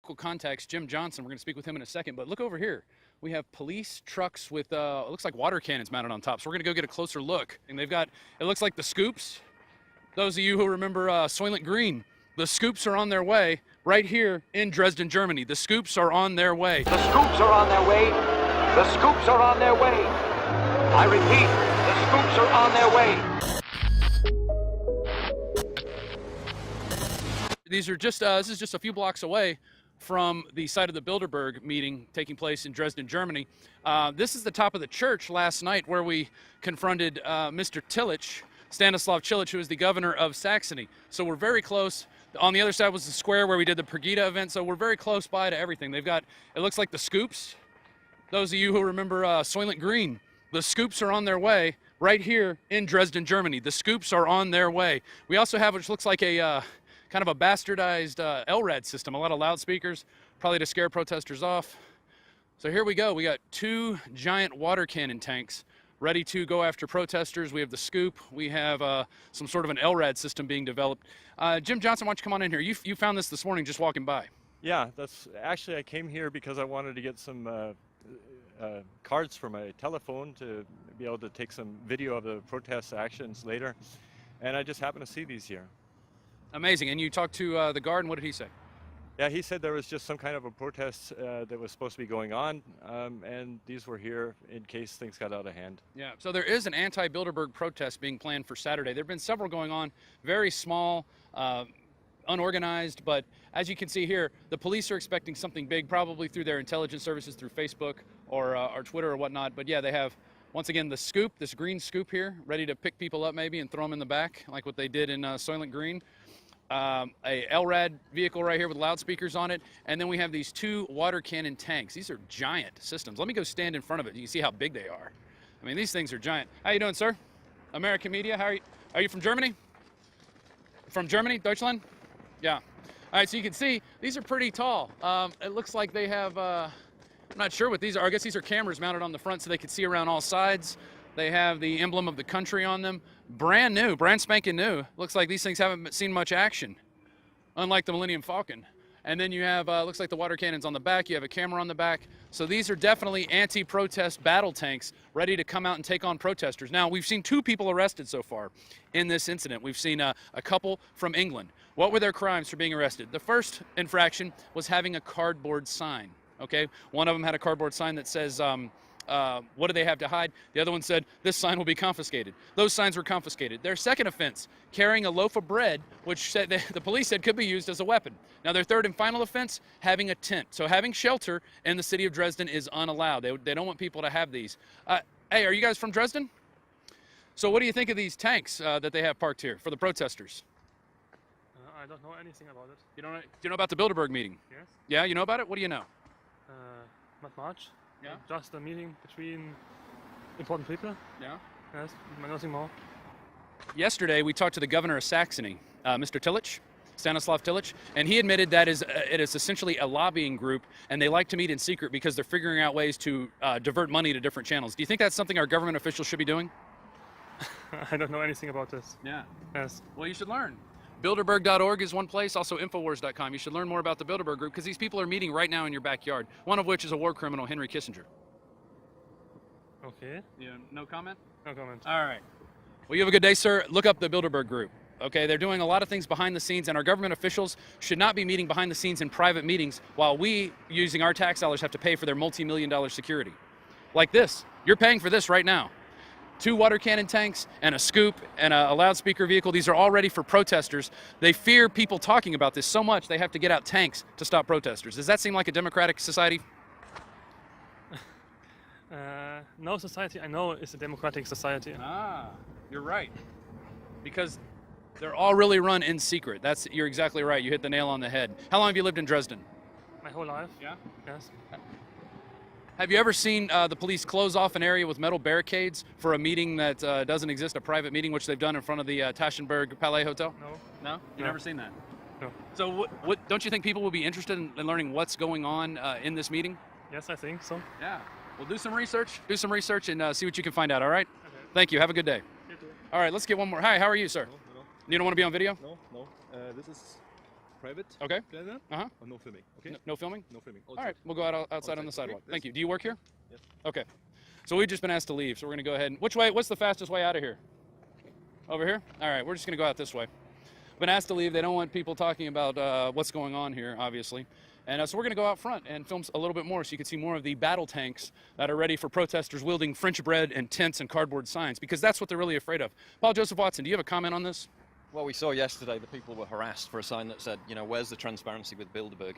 local contacts, Jim Johnson. We're going to speak with him in a second, but look over here. We have police trucks with, it looks like water cannons mounted on top. So we're going to go get a closer look. And they've got, it looks like the scoops. Those of you who remember Soylent Green, the scoops are on their way right here in Dresden, Germany. The scoops are on their way. The scoops are on their way. The scoops are on their way. I repeat, the scoops are on their way. These are just, this is just a few blocks away from the site of the Bilderberg meeting taking place in Dresden, Germany. This is the top of the church last night where we confronted Mr. Tillich, Stanislav Tillich, who is the governor of Saxony. So we're very close. On the other side was the square where we did the Pegida event, so we're very close by to everything. They've got, it looks like the scoops. Those of you who remember Soylent Green, the scoops are on their way right here in Dresden, Germany. The scoops are on their way. We also have, which looks like a kind of a bastardized LRAD system, a lot of loudspeakers, probably to scare protesters off. So here we go. We got two giant water cannon tanks ready to go after protesters. We have the scoop. We have some sort of an LRAD system being developed. Jim Johnson, why don't you come on in here? You found this morning just walking by. Yeah, that's actually, I came here because I wanted to get some cards for my telephone to be able to take some video of the protest actions later. And I just happened to see these here. Amazing. And you talked to the guard, and what did he say? Yeah, he said there was just some kind of a protest that was supposed to be going on, and these were here in case things got out of hand. Yeah, so there is an anti-Bilderberg protest being planned for Saturday. There have been several going on, very small, unorganized, but as you can see here, the police are expecting something big, probably through their intelligence services, through Facebook or Twitter or whatnot. But yeah, they have, once again, the scoop, this green scoop here, ready to pick people up maybe and throw them in the back, like what they did in Soylent Green. A LRAD vehicle right here with loudspeakers on it, and then we have these two water cannon tanks. These are giant systems. Let me go stand in front of it. You can see how big they are. I mean, these things are giant. How you doing, sir? American media. How are you from Germany? From Germany, Deutschland? Yeah. All right, so you can see these are pretty tall. It looks like they have, I'm not sure what these are. I guess these are cameras mounted on the front so they can see around all sides. They have the emblem of the country on them. Brand new, brand spanking new. Looks like these things haven't seen much action, unlike the Millennium Falcon. And then you have, looks like the water cannons on the back. You have a camera on the back. So these are definitely anti-protest battle tanks ready to come out and take on protesters. Now, we've seen two people arrested so far in this incident. We've seen a couple from England. What were their crimes for being arrested? The first infraction was having a cardboard sign, okay? One of them had a cardboard sign that says, what do they have to hide? The other one said, this sign will be confiscated. Those signs were confiscated. Their second offense, carrying a loaf of bread, which said the police said could be used as a weapon. Now their third and final offense, having a tent. So having shelter in the city of Dresden is unallowed. They don't want people to have ththese. Hey, are you guys from Dresden? So what do you think of these tanks that they have parked here for the protesters? I don't know anything about it. Do you know about the Bilderberg meeting? Yes. Yeah, you know about it? What do you know? Not much. Yeah. Just a meeting between important people. Yeah. Yes, nothing more. Yesterday, we talked to the governor of Saxony, Mr. Tillich, Stanislav Tillich, and he admitted that it is essentially a lobbying group, and they like to meet in secret because they're figuring out ways to divert money to different channels. Do you think that's something our government officials should be doing? I don't know anything about this. Yeah. Yes. Well, you should learn. Bilderberg.org is one place, also Infowars.com. You should learn more about the Bilderberg group because these people are meeting right now in your backyard, one of which is a war criminal, Henry Kissinger. Okay. Yeah, no comment? No comment. All right. Well, you have a good day, sir. Look up the Bilderberg group. Okay, they're doing a lot of things behind the scenes, and our government officials should not be meeting behind the scenes in private meetings while we, using our tax dollars, have to pay for their multi-million-dollar security. Like this. You're paying for this right now. 2 water cannon tanks and a scoop and a loudspeaker vehicle. These are all ready for protesters. They fear people talking about this so much they have to get out tanks to stop protesters. Does that seem like a democratic society? No society I know is a democratic society. Ah, you're right. Because they're all really run in secret. You're exactly right. You hit the nail on the head. How long have you lived in Dresden? My whole life. Yeah? Yes. Have you ever seen the police close off an area with metal barricades for a meeting that doesn't exist, a private meeting, which they've done in front of the Taschenberg Palais Hotel? No. No? You've never seen that? No. So what don't you think people will be interested in learning what's going on in this meeting? Yes, I think so. Yeah. Well, do some research and see what you can find out, all right? Okay. Thank you. Have a good day. You too. All right, let's get one more. Hi, how are you, sir? Hello. You don't want to be on video? No. This is private. Okay. Gelände. Uh-huh. And no filming. Okay. No filming? No filming. All right, we'll go outside on the Okay, sidewalk. yes. Thank you. Do you work here? Yes. Okay. So we've just been asked to leave, so we're going to go ahead. Which way? What's the fastest way out of here? Over here? All right, we're just going to go out this way. Been asked to leave. They don't want people talking about what's going on here, obviously. And so we're going to go out front and film a little bit more so you can see more of the battle tanks that are ready for protesters wielding French bread and tents and cardboard signs, because that's what they're really afraid of. Paul Joseph Watson, do you have a comment on this? Well, we saw yesterday the people were harassed for a sign that said, you know, where's the transparency with Bilderberg?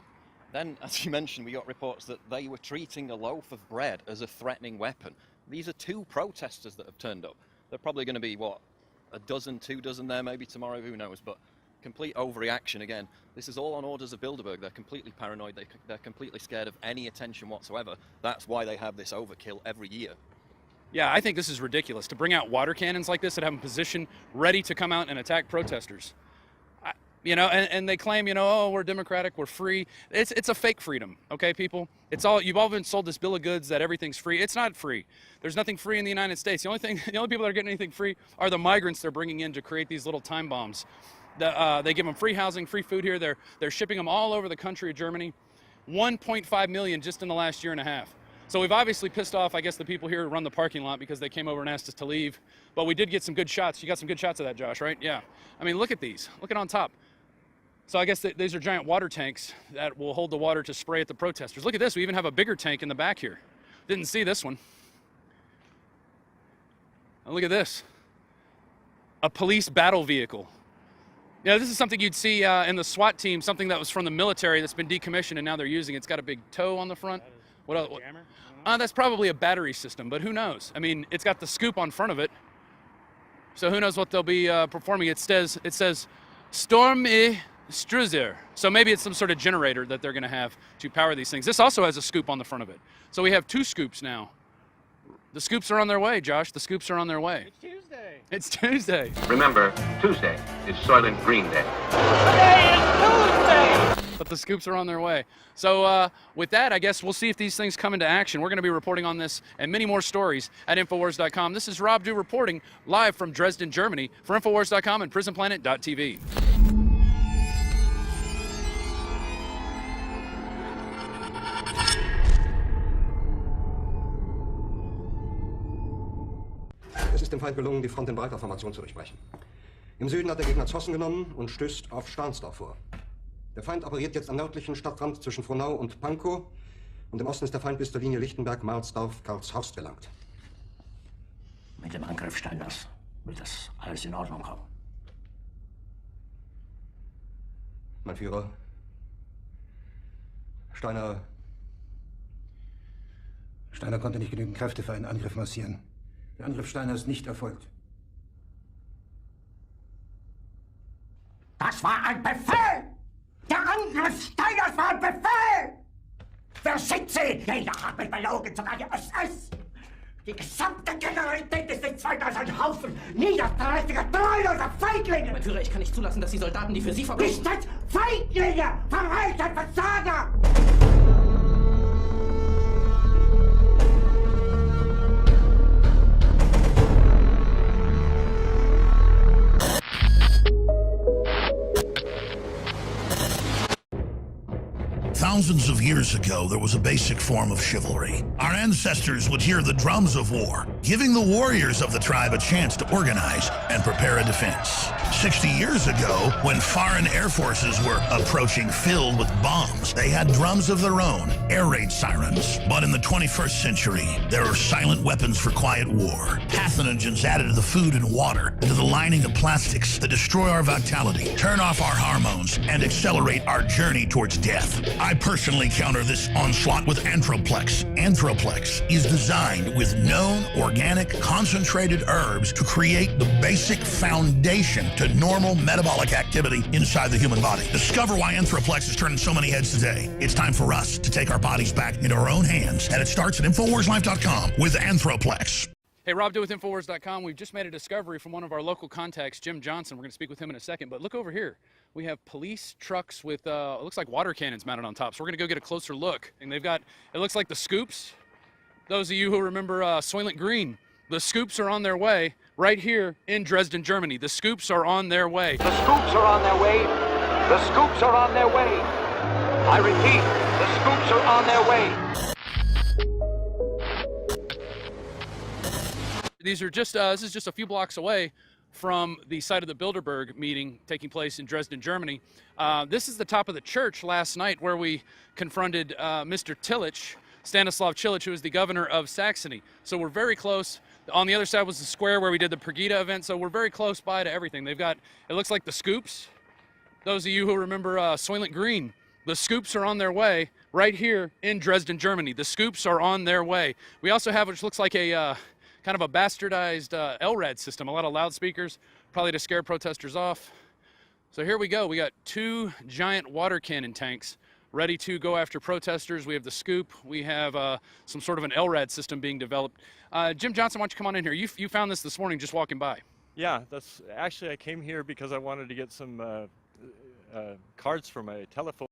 Then, as you mentioned, we got reports that they were treating a loaf of bread as a threatening weapon. These are 2 protesters that have turned up. They're probably going to be, what, a dozen, 2 dozen there maybe tomorrow, who knows, but complete overreaction again. This is all on orders of Bilderberg. They're completely paranoid. They're completely scared of any attention whatsoever. That's why they have this overkill every year. Yeah, I think this is ridiculous to bring out water cannons like this and have them positioned ready to come out and attack protesters. You know, and they claim, you know, oh, we're democratic, we're free. It's a fake freedom, okay, people? It's all, you've all been sold this bill of goods that everything's free. It's not free. There's nothing free in the United States. The only people that are getting anything free are the migrants they're bringing in to create these little time bombs. They give them free housing, free food here. They're shipping them all over the country of Germany. 1.5 million just in the last year and a half. So we've obviously pissed off, I guess, the people here who run the parking lot because they came over and asked us to leave. But we did get some good shots. You got some good shots of that, Josh, right? Yeah. I mean, look at these. Look at on top. So I guess these are giant water tanks that will hold the water to spray at the protesters. Look at this. We even have a bigger tank in the back here. Didn't see this one. And look at this. A police battle vehicle. Yeah, this is something you'd see in the SWAT team, something that was from the military that's been decommissioned and now they're using it. It's got a big toe on the front. What else? That's probably a battery system, but who knows? I mean, it's got the scoop on front of it. So who knows what they'll be performing. It says Storm Struzer. So maybe it's some sort of generator that they're going to have to power these things. This also has a scoop on the front of it. So we have 2 scoops now. The scoops are on their way, Josh. The scoops are on their way. It's Tuesday. It's Tuesday. Remember, Tuesday is Soylent Green Day. Today is Tuesday! But the scoops are on their way. So with that, I guess we'll see if these things come into action. We're going to be reporting on this and many more stories at Infowars.com. This is Rob Dew reporting live from Dresden, Germany for Infowars.com and PrisonPlanet.tv. Es ist dem Feind gelungen, die Front in breiter Formation zu durchbrechen. Im Süden hat der Gegner Zossen genommen und stößt auf Stahnsdorf vor. Der Feind operiert jetzt am nördlichen Stadtrand zwischen Frohnau und Pankow und im Osten ist der Feind bis zur Linie Lichtenberg-Marsdorf-Karlshorst gelangt. Mit dem Angriff Steiners wird das alles in Ordnung kommen. Mein Führer, Steiner konnte nicht genügend Kräfte für einen Angriff massieren. Der Angriff Steiner ist nicht erfolgt. Das war ein Befehl! Der Angriff Steiners war ein Befehl! Wer schickt sie? Jeder hat mich belogen, sogar die SS! Die gesamte Generalität ist nichts weiter als ein Haufen niederträchtiger, treuloser Feiglinge! Mein Führer, ich kann nicht zulassen, dass die Soldaten, die für Sie verbringen... Nicht als Feiglinge! Verreiter, Versager! Thousands of years ago, there was a basic form of chivalry. Our ancestors would hear the drums of war, giving the warriors of the tribe a chance to organize and prepare a defense. 60 years ago, when foreign air forces were approaching filled with bombs, they had drums of their own, air raid sirens. But in the 21st century, there are silent weapons for quiet war. Pathogens added to the food and water, into the lining of plastics that destroy our vitality, turn off our hormones, and accelerate our journey towards death. I personally counter this onslaught with Anthroplex. Anthroplex is designed with known organic concentrated herbs to create the basic foundation to normal metabolic activity inside the human body. Discover why Anthroplex is turning so many heads today. It's time for us to take our bodies back into our own hands, and it starts at InfoWarsLife.com with Anthroplex. Hey, Rob Dew with Infowars.com. We've just made a discovery from one of our local contacts, Jim Johnson. We're going to speak with him in a second. But look over here. We have police trucks with, it looks like water cannons mounted on top. So we're going to go get a closer look. And they've got, it looks like the scoops. Those of you who remember Soylent Green, the scoops are on their way right here in Dresden, Germany. The scoops are on their way. The scoops are on their way. The scoops are on their way. I repeat, the scoops are on their way. These are just this is just a few blocks away from the site of the Bilderberg meeting taking place in Dresden, Germany. This is the top of the church last night where we confronted Mr. Tillich, Stanislav Tillich, who is the governor of Saxony. So we're very close. On the other side was the square where we did the Pegida event, so we're very close by to everything. They've got, it looks like the scoops. Those of you who remember Soylent Green, the scoops are on their way right here in Dresden, Germany. The scoops are on their way. We also have, which looks like a kind of a bastardized LRAD system, a lot of loudspeakers, probably to scare protesters off. So here we go. We got 2 giant water cannon tanks ready to go after protesters. We have the scoop. We have some sort of an LRAD system being developed. Jim Johnson, why don't you come on in here? You found this morning just walking by. Yeah, that's actually, I came here because I wanted to get some cards for my telephone.